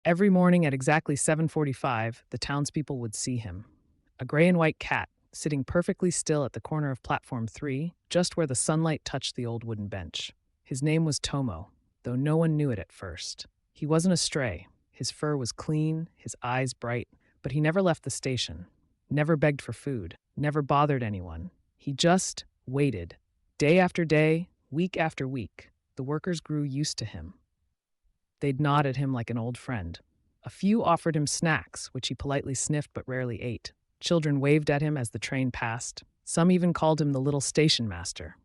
Every morning at exactly 7:45, the townspeople would see him. A gray and white cat, sitting perfectly still at the corner of platform 3, just where the sunlight touched the old wooden bench. His name was Tomo, though no one knew it at first. He wasn't a stray. His fur was clean, his eyes bright, but he never left the station, never begged for food, never bothered anyone. He just waited. Day after day, week after week, the workers grew used to him. They'd nod at him like an old friend. A few offered him snacks, which he politely sniffed but rarely ate. Children waved at him as the train passed. Some even called him the little station master.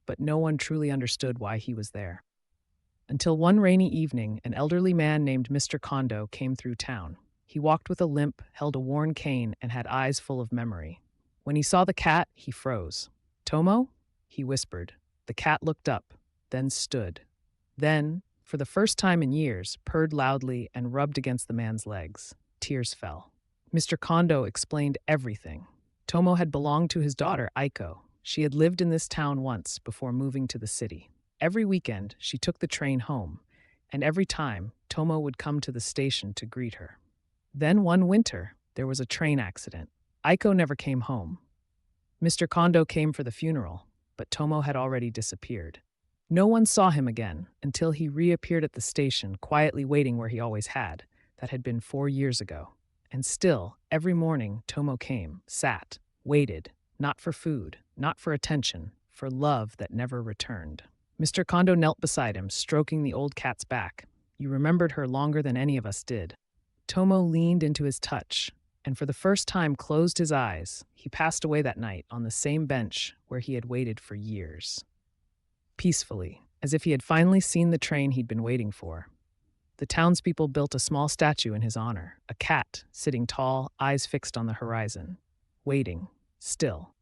But no one truly understood why he was there. Until one rainy evening, an elderly man named Mr. Kondo came through town. He walked with a limp, held a worn cane, and had eyes full of memory. When he saw the cat, he froze. "Tomo?" he whispered. The cat looked up, then stood. Then, for the first time in years, purred loudly and rubbed against the man's legs. Tears fell. Mr. Kondo explained everything. Tomo had belonged to his daughter, Aiko. She had lived in this town once before moving to the city. Every weekend, she took the train home, and every time, Tomo would come to the station to greet her. Then one winter, there was a train accident. Aiko never came home. Mr. Kondo came for the funeral, but Tomo had already disappeared. No one saw him again until he reappeared at the station, quietly waiting where he always had. That had been 4 years ago. And still, every morning, Tomo came, sat, waited, not for food, not for attention, for love that never returned. Mr. Kondo knelt beside him, stroking the old cat's back. You remembered her longer than any of us did. Tomo leaned into his touch, and for the first time closed his eyes. He passed away that night on the same bench where he had waited for years. Peacefully, as if he had finally seen the train he'd been waiting for. The townspeople built a small statue in his honor, a cat sitting tall, eyes fixed on the horizon, waiting, still.